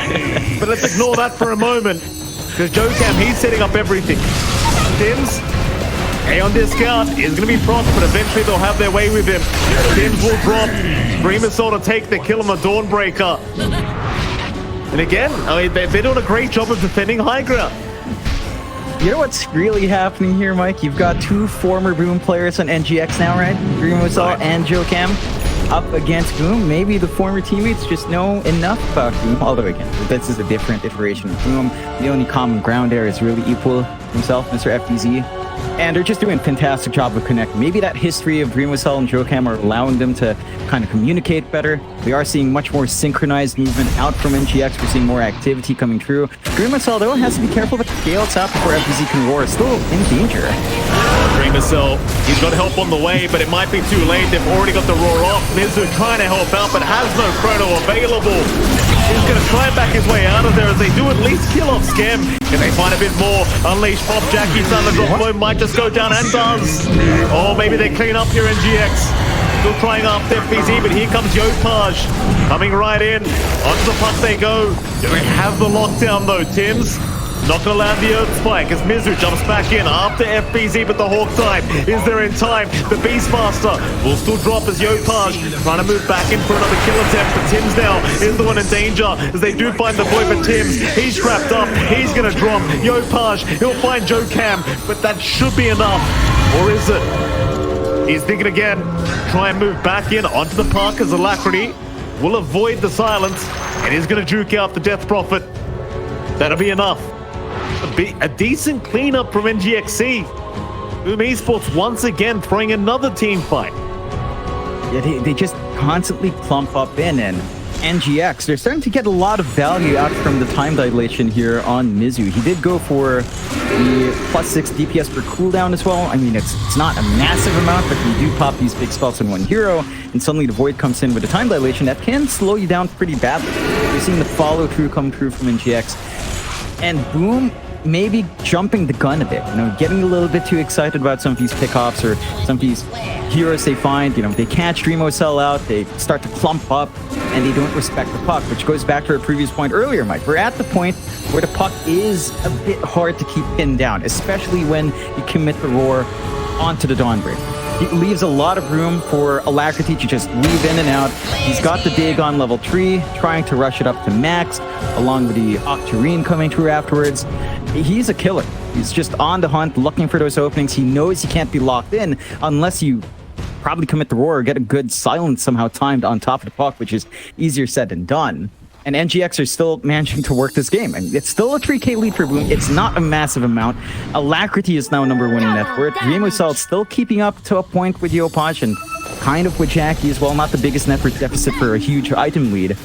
But let's ignore that for a moment, because Jhocam, he's setting up everything. Tims, on discount, is going to be propped, but eventually they'll have their way with him. Tims will drop. Dreamocel to take the kill on the Dawnbreaker. And again, I mean, they're doing a great job of defending high ground. You know what's really happening here, Mike? You've got two former Boom players on NGX now, right? Dreamocel and Jhocam up against Boom. Maybe the former teammates just know enough about Boom. Although, again, this is a different iteration of Boom. The only common ground there is really equal himself, Mr. FDZ. And they're just doing a fantastic job of connecting. Maybe that history of Dreamocel and Jhocam are allowing them to kind of communicate better. We are seeing much more synchronized movement out from NGX. We're seeing more activity coming through. Dreamocel, though, has to be careful with the Gale's out before FBZ can roar. Still in danger. Dreamocel, he's got help on the way, but it might be too late. They've already got the roar off. mizu trying to help out, but has no chrono available. He's going to try and back his way out of there as they do at least kill off Skem. Can they find a bit more? Unleash Pop, Jackie, Thunder Drop Blow might just go down and does. Or maybe they clean up here in GX. Still trying after FBZ, but here comes Yopaj. Coming right in. Onto the puck they go. Do they have the lockdown though, Tims? Not going to land the Earth Spike as mizu jumps back in after FBZ, but the Hawk Time is there in time. The Beastmaster will still drop as Yopaj trying to move back in for another kill attempt, but Tims now is the one in danger as they do find the boy, but Tims, he's trapped up. He's going to drop. Yopaj, he'll find Jhocam, but that should be enough. Or is it? He's thinking again. Try and move back in onto the park as AlaCrity will avoid the silence and is going to juke out the Death Prophet. That'll be enough. A decent cleanup from NGXC. Boom Esports once again throwing another team fight. Yeah, they just constantly plump up in, and NGX, they're starting to get a lot of value out from the time dilation here on mizu. He did go for the +6 DPS per cooldown as well. I mean, it's not a massive amount, but you do pop these big spells on one hero, and suddenly the Void comes in with a time dilation that can slow you down pretty badly. You're seeing the follow-through come through from NGX. And Boom maybe jumping the gun a bit, you know, getting a little bit too excited about some of these pickoffs or some of these heroes they find. You know, they catch Dreamocel out, they start to clump up, and they don't respect the puck, which goes back to our previous point earlier, Mike. We're at the point where the puck is a bit hard to keep pinned down, especially when you commit the roar onto the Dawnbreaker. It leaves a lot of room for AlaCrity to just weave in and out. He's got the dig on level 3, trying to rush it up to max, along with the Octarine coming through afterwards. He's a killer. He's just on the hunt, looking for those openings. He knows he can't be locked in unless you probably commit the roar or get a good silence somehow timed on top of the puck, which is easier said than done. And NGX are still managing to work this game. And it's still a 3K lead for Boom. It's not a massive amount. AlaCrity is now #1 in net worth. Dreamocel still keeping up to a point with Yopaj and kind of with Jackie as well. Not the biggest net worth deficit for a huge item lead.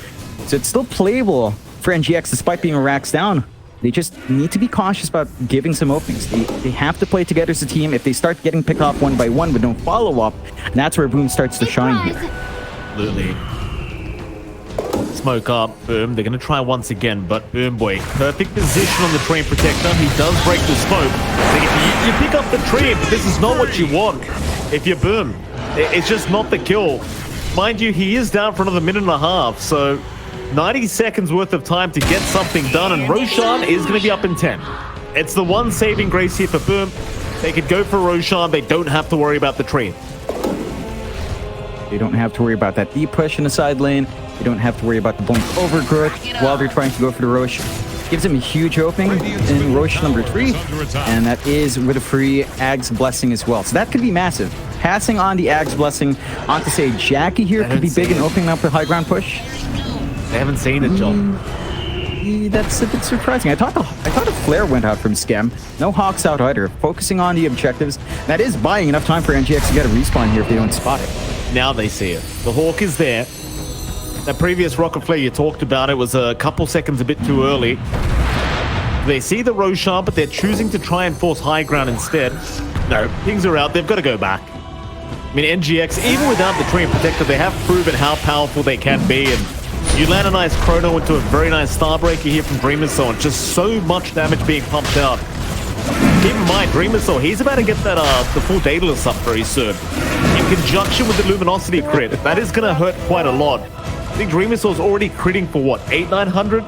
So it's still playable for NGX despite being racks down. They just need to be cautious about giving some openings. They have to play together as a team. If they start getting picked off one by one with no follow-up, that's where Boom starts to shine here. Absolutely. Smoke up, Boom. They're going to try once again, but Boombui, perfect position on the Tree Protector. He does break the smoke. You pick up the tree, but this is not what you want. If you're Boom, it's just not the kill. Mind you, he is down for another minute and a half, so 90 seconds worth of time to get something done, and Roshan is going to be up in 10. It's the one saving grace here for Boom. They could go for Roshan. They don't have to worry about the tree. They don't have to worry about that deep push in the side lane. They don't have to worry about the blink overgrowth while they're trying to go for the Rosh. Gives them a huge opening in Rosh number 3, and that is with a free Ag's Blessing as well. So that could be massive. Passing on the Ag's Blessing onto, say, Jackie here could be big in opening up the high ground push. They haven't seen it, John. That's a bit surprising. I thought a flare went out from Skem. No Hawks out either. Focusing on the objectives. That is buying enough time for NGX to get a respawn here if they don't spot it. Now they see it. The Hawk is there. That previous rocket flare you talked about, it was a couple seconds a bit too early. They see the Roshan, but they're choosing to try and force high ground instead. No, things are out. They've got to go back. I mean, NGX, even without the tree and protector, they have proven how powerful they can be. And you land a nice chrono into a very nice Starbreaker here from Dreamocel, and just so much damage being pumped out. Keep in mind, Dreamocel, he's about to get that the full Daedalus up very soon. In conjunction with the Luminosity crit, that is going to hurt quite a lot. I think Dreamocel's already critting for what, 800-900?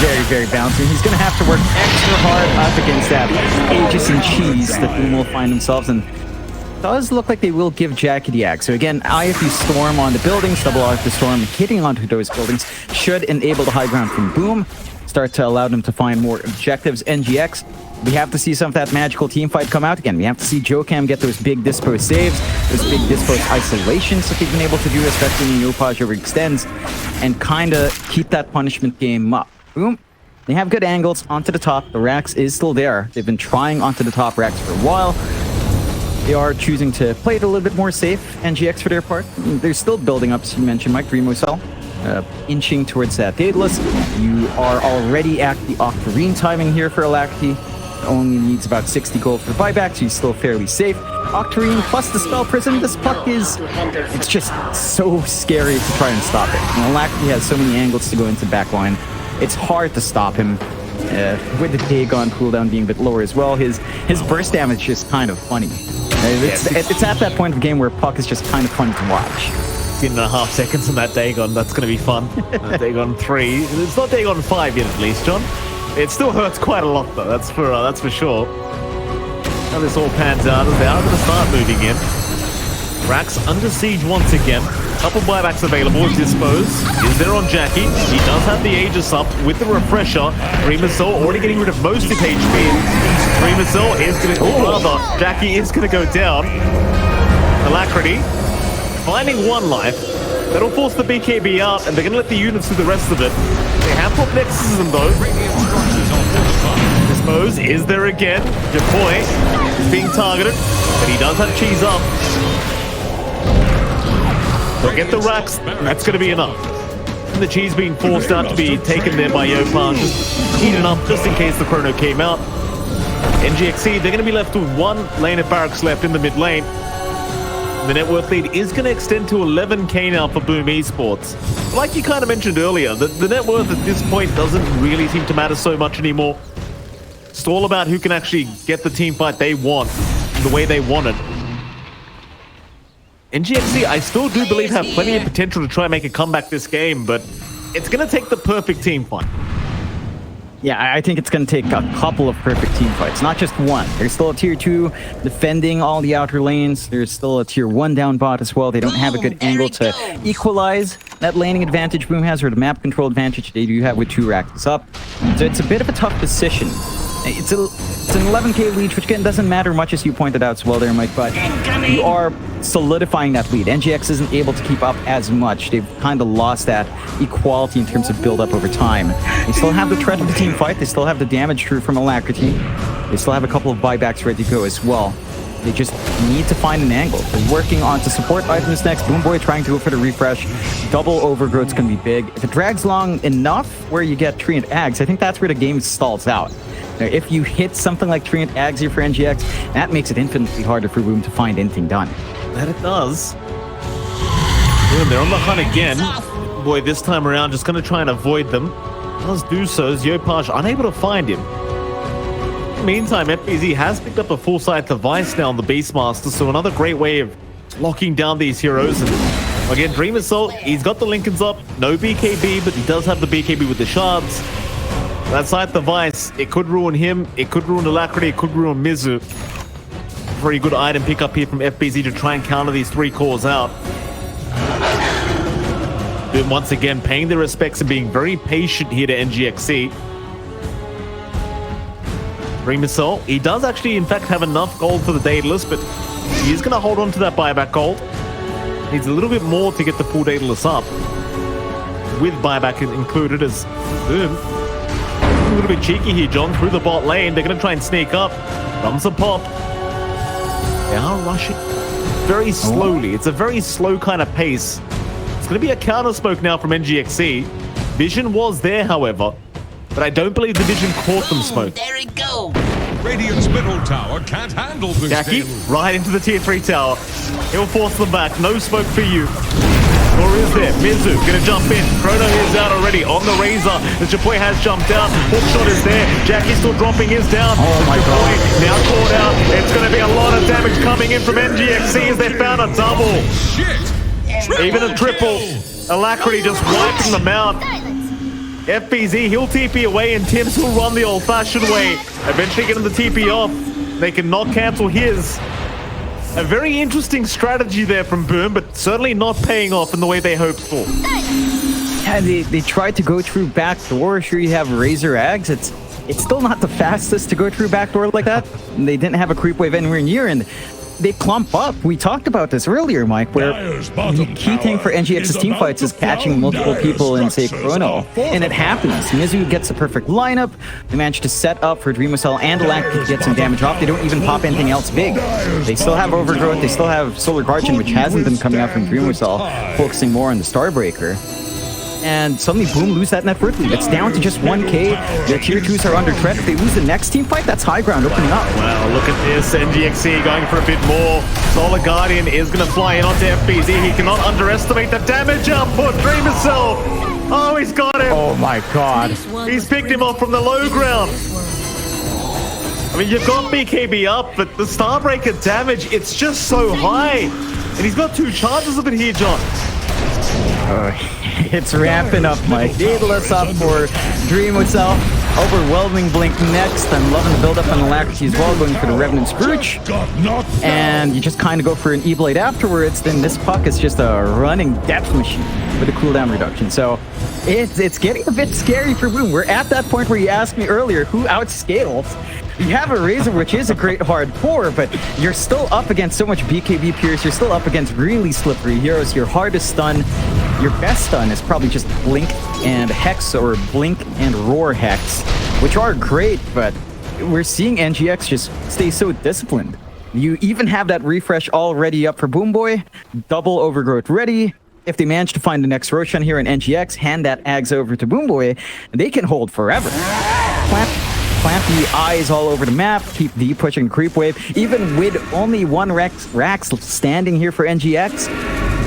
Very, very bouncy. He's going to have to work extra hard up against that Aegis and Cheese that Boom will find themselves in. Does look like they will give Jackie the Ag. So again, IFU Storm on the buildings, double IFU Storm hitting onto those buildings should enable the high ground from Boom. Start to allow them to find more objectives. NGX, we have to see some of that magical team fight come out again. We have to see Jhocam get those big dispo saves, those big dispo isolations that they've been able to do, especially when Yopaj overextends, and kind of keep that punishment game up. Boom. They have good angles onto the top. The Rax is still there. They've been trying onto the top Rax for a while. They are choosing to play it a little bit more safe, NGX for their part. They're still building up, as you mentioned, Mike, Dreamocel. Inching towards that Daedalus. You are already at the Octarine timing here for AlaCrity. Only needs about 60 gold for buyback, so he's still fairly safe. Octarine plus the Spell Prison. This puck is... it's just so scary to try and stop it. And AlaCrity has so many angles to go into backline. It's hard to stop him. With the Dagon cooldown being a bit lower as well, his burst damage is kind of funny. It's at that point of the game where puck is just kind of fun to watch. 10.5 seconds on that Dagon. That's going to be fun. Dagon 3. It's not Dagon 5 yet, at least, John. It still hurts quite a lot, though. That's for sure. How this all pans out as they are going to start moving in. Rax under siege once again. Couple buybacks available. Dispose is there on Jackie. He does have the Aegis up with the refresher. Dreamocel already getting rid of most of HP. Dreamocel is going to... oh, rather, Jackie is going to go down. AlaCrity finding one life. That'll force the BKB out, and they're going to let the units do the rest of it. They have put Nexus in, though. Dispose is there again. Jhocam is being targeted, but he does have Cheese up. They'll get the Rax. That's going to be enough. And the Cheese being forced out to be taken there by Yopaj, just heating up just in case the chrono came out. NGXC, they're going to be left with one lane of barracks left in the mid lane. The net worth lead is going to extend to 11k now for Boom Esports. Like you kind of mentioned earlier, the net worth at this point doesn't really seem to matter so much anymore. It's all about who can actually get the team fight they want, the way they want it. NGXC, I still do believe have plenty of potential to try and make a comeback this game, but it's going to take the perfect team fight. Yeah, I think it's going to take a couple of perfect team fights, not just one. There's still a tier 2 defending all the outer lanes. There's still a tier 1 down bot as well. They don't have a good angle to equalize that laning advantage Boom has, or the map control advantage they do have with 2 Raxes up. So it's a bit of a tough position. It's an 11k lead, which again doesn't matter much, as you pointed out as well there, Mike, but you are solidifying that lead. NGX isn't able to keep up as much. They've kind of lost that equality in terms of build-up over time. They still have the threat of the team fight. They still have the damage through from AlaCrity. They still have a couple of buybacks ready to go as well. They just need to find an angle. They're working on to support items next. Boombui trying to go for the refresh. Double overgrowth's going to be big. If it drags long enough where you get Tree and Ags, I think that's where the game stalls out. Now, if you hit something like Tree and Ags here for NGX, that makes it infinitely harder for Boom to find anything done. That it does. Boom, they're on the hunt again. Boy, this time around, just going to try and avoid them. Does do so as Yopaj unable to find him. In the meantime, FBZ has picked up a full sight device now on the Beastmaster, so another great way of locking down these heroes. And again, Dreamocel, he's got the Lincolns up, no BKB, but he does have the BKB with the shards. That scythe device, it could ruin him, it could ruin AlaCrity, it could ruin mizu. Very good item pickup here from FBZ to try and counter these 3 cores out. But once again, paying their respects and being very patient here to NGXC. Dreamocel, he does actually in fact have enough gold for the Daedalus, but he's going to hold on to that buyback gold. Needs a little bit more to get the full Daedalus up, with buyback included as Boom. A little bit cheeky here, John, through the bot lane. They're going to try and sneak up. Comes a pop. They are rushing very slowly. It's a very slow kind of pace. It's going to be a counter smoke now from NGXC. Vision was there, however, but I don't believe the Vision caught them smoke. There it goes. Radiant's middle tower can't handle this. Jackie, right into the tier 3 tower. He'll force them back. No smoke for you. Or is there? mizu gonna jump in. Chrono is out already on the Razor. The JACKBOY has jumped out. Hookshot is there. Jackie's still dropping his down. Oh my God. Now caught out. It's gonna be a lot of damage coming in from NGXC as they found a double. Shit. Even a triple. AlaCrity just wiping them out. FBZ, he'll TP away and Tim's will run the old-fashioned way. Eventually getting the TP off. They can not cancel his. A very interesting strategy there from Boom, but certainly not paying off in the way they hoped for. Yeah, they tried to go through backdoor. Sure, you have Razor Ags. It's still not the fastest to go through backdoor like that. And they didn't have a creep wave anywhere near, and they clump up. We talked about this earlier, Mike, where the key thing for NGX's team fights is catching multiple people in, say, Chrono. And it happens. mizu gets the perfect lineup. They manage to set up for Dreamocel and AlaCrity to get some damage off. They don't even pop anything else big. They still have Overgrowth. They still have Solar Guardian, which hasn't been coming out from Dreamocel, focusing more on the Starbreaker. And suddenly, Boom, lose that net worth lead. It's down to just 1k. Their tier 2s are under threat. If they lose the next team fight, that's high ground opening up. Wow, look at this. NGXC going for a bit more. Solar Guardian is going to fly in onto FBZ. He cannot underestimate the damage output. Dreamocel. Oh, he's got him. Oh my God. He's picked him off from the low ground. I mean, you've got BKB up, but the Starbreaker damage, it's just so high. And he's got 2 charges of it here, John. It's ramping up, Mike. Daedalus up for Dreamocel. Overwhelming Blink next. I'm loving the build-up on AlaCrity as well, going for the Revenant Scrooge. And you just kind of go for an E-Blade afterwards, then this puck is just a running depth machine with a cooldown reduction. So it's getting a bit scary for Boom. We're at that point where you asked me earlier, who outscales? You have a Razor, which is a great hard core, but you're still up against so much BKB Pierce. You're still up against really slippery heroes. Your hardest stun, your best stun is probably just Blink and Hex, or Blink and Roar Hex, which are great, but we're seeing NGX just stay so disciplined. You even have that refresh already up for Boombui, double Overgrowth ready. If they manage to find the next Roshan here in NGX, hand that Ags over to Boombui, they can hold forever. Plant the eyes all over the map, keep the pushing the creep wave. Even with only 1 Rax standing here for NGX,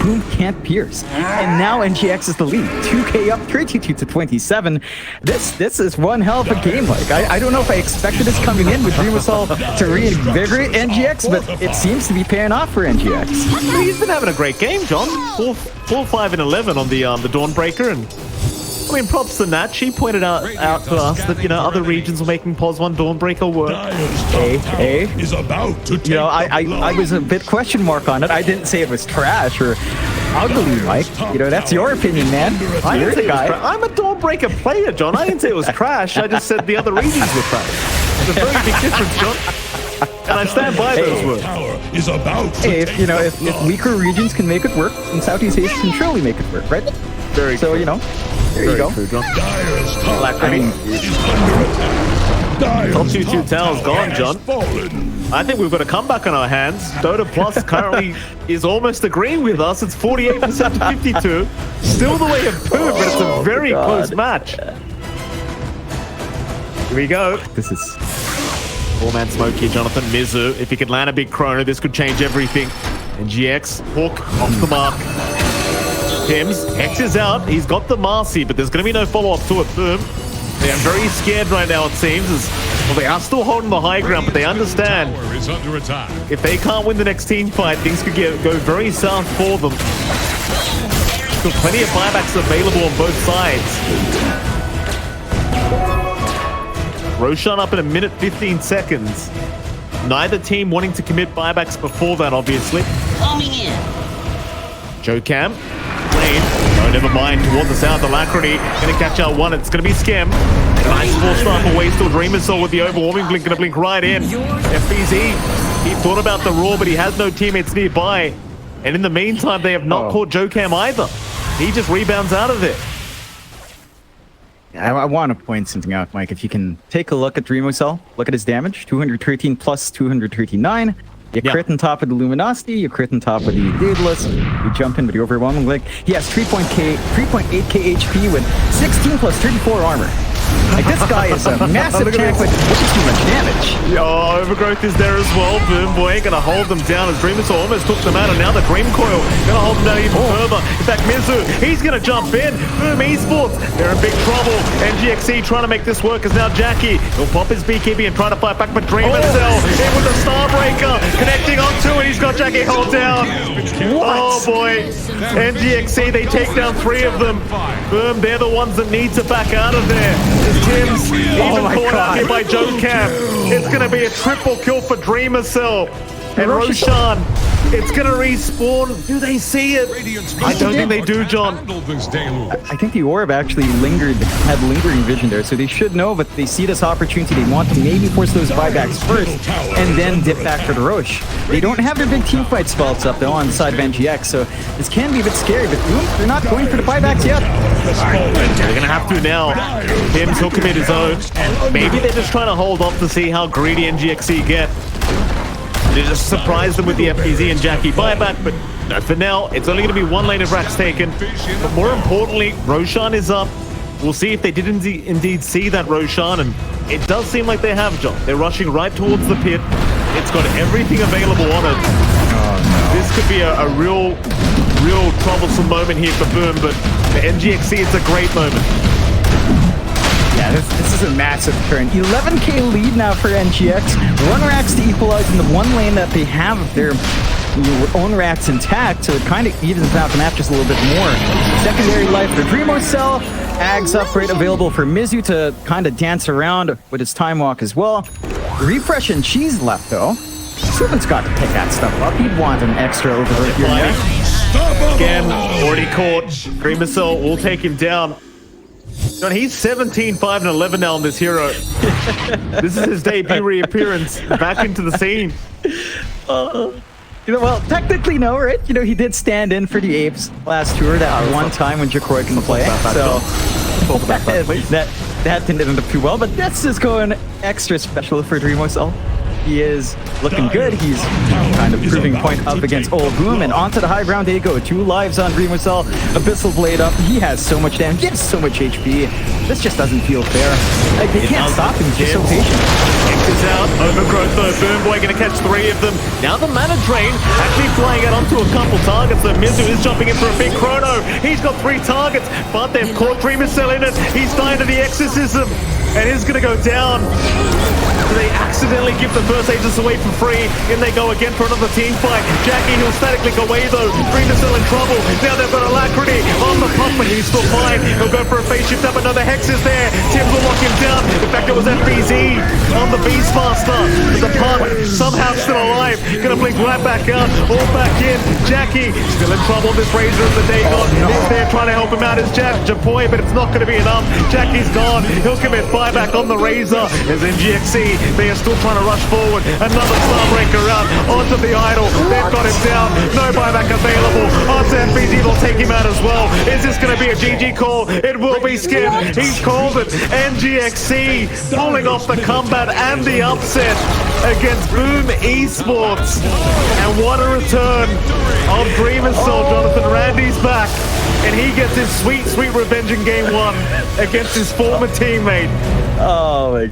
Boom can't pierce. And now NGX is the lead. 2k up, 32 to 27. This is one hell of a game, like. I don't know if I expected this coming in with Dreamocel to reinvigorate NGX, but it seems to be paying off for NGX. He's been having a great game, John. 4, 5, and 11 on the Dawnbreaker, and I mean, props to Nat. She pointed out to us that, you know, other regions were making Pos 1 Dawnbreaker work. Hey. Is about to take You know, I was a bit question mark on it. I didn't say it was trash or ugly, Mike. You know, that's your opinion, man. You're the guy. I'm a Dawnbreaker player, John. I didn't say it was trash. I just said the other regions were trash. There's a very big difference, John. And I stand by those words. is about to Hey, if weaker regions can make it work, then Southeast Asia can surely make it work, right? Very So, true. you know, there you go. True, John. Dyer's top I mean, Top 2 Tower's gone, John. I think we've got a comeback on our hands. Dota Plus currently is almost agreeing with us. It's 48% to 52. Still the way of Boom, but it's a very close match. Here we go. this is... 4-man smoke here, Jonathan. mizu, if he could land a big chrono, this could change everything. And GX, Hook, off the mark. Tim's, Hex is out. He's got the Marcy, but there's going to be no follow-up to it. Boom. They are very scared right now, it seems. Well, they are still holding the high ground, but they understand tower is under attack. if they can't win the next team fight, things could go very south for them. Still plenty of buybacks available on both sides. Roshan up in a minute 15 seconds. Neither team wanting to commit buybacks before that, obviously. Coming in. Jhocam, lane. Oh, never mind. Towards the south, AlaCrity gonna catch out one. It's gonna be skem. Nice full strike away. Still Dreamocel with the overwarming blink. Gonna blink right in. FBZ, he thought about the roar, but he has no teammates nearby. And in the meantime, they have not caught Jhocam either. He just rebounds out of it. I want to point something out, Mike. If you can take a look at Dreamocel, look at his damage, 213 plus 239. You crit on top of the Luminosity, you crit on top of the Daedalus, you jump in with the overwhelming leg. He has 3.8k HP with 16 plus 34 armor. Like, this guy is a massive tank with too much damage. Oh, Overgrowth is there as well. Boombui gonna hold them down as Dreamocel almost took them out, and now the Dream Coil gonna hold them down even further. In fact, Mizu, he's gonna jump in. Boom, Esports, they're in big trouble. NGXE trying to make this work as now Jackie. He'll pop his BKB and try to fight back, but Dreamocel in with the Starbreaker, connecting onto it. He's got Jackie held down. Oh boy, NGXE, they take down 3 of them. Boom, they're the ones that need to back out of there. Tim's even caught out here by Jhocam. It's going to be a triple kill for Dreamocel. And Roshan, it's going to respawn. Do they see it? I don't think they do, John. I think the orb actually had lingering vision there, so they should know, but they see this opportunity. They want to maybe force those buybacks first, and then dip back for the Roche. They don't have their big team fight spells up, though, on the side of NGX, so this can be a bit scary, but they're not going for the buybacks yet. They're going to have to now. Tim's he'll commit his own. Maybe they're just trying to hold off to see how greedy NGXE get. They just surprise them with the FPZ and Jackie buyback, but no, for now, it's only going to be 1 lane of racks taken. But more importantly, Roshan is up. We'll see if they did indeed see that Roshan, and it does seem like they have, John. They're rushing right towards the pit. It's got everything available on it. Oh, no. This could be a real troublesome moment here for Boom, but for NGXE, it's a great moment. Yeah, this is a massive turn. 11k lead now for NGX. 1 racks to equalize in the 1 lane that they have their own racks intact, so it kind of evens out the map just a little bit more. Secondary life for Dreamocel. Ags upgrade available for Mizu to kind of dance around with his time walk as well. Refresh and Cheese left, though. Someone's got to pick that stuff up. He'd want an extra overload here. Again, already caught. Dreamocel will take him down. John, he's 17, 5, and 11 now on this hero. This is his debut reappearance back into the scene. Well, technically no, right? You know, he did stand in for the Apes last tour that one time when JACKBOYS can play. So that didn't end up too well, but this is going extra special for Dreamocel. He is looking good. He's kind of proving point up against old Boom, and onto the high ground they go. 2 lives on Dreamocel. Abyssal Blade up. He has so much damage. He has so much HP. This just doesn't feel fair. Like, they can't stop him. He's just so patient. X is out. Overgrowth though. Boombui gonna catch 3 of them. Now the mana drain actually flying out onto a couple targets. So Mizu is jumping in for a big chrono. He's got 3 targets, but they've caught Dreamocel in it. He's dying to the exorcism, and he's gonna go down. They accidentally give the first agents away for free, and they go again for another team fight. Jackie, he'll static link away though. Dreamocel in trouble. Now they've got AlaCrity on the pump, but he's still fine. He'll go for a phase shift up. Another Hex is there. Tim will lock him down. In fact, it was FBZ on the Beastmaster. The pump somehow still alive. Gonna blink right back out. All back in. Jackie still in trouble. This Razor of the Dagon is there trying to help him out. Is JACKBOYS, but it's not going to be enough. Jackie's gone. He'll commit buyback on the Razor as NGXE. They are still trying to rush forward. Another Starbreaker out onto the Idol. They've got him down. No buyback available. Onto FBZ, they'll take him out as well. Is this going to be a GG call? It will be Skim. He's called it. NGXE pulling off the combat and the upset against Boom Esports. And what a return of Dreamocel. Jonathan Randy's back, and he gets his sweet, sweet revenge in game 1 against his former teammate. Oh my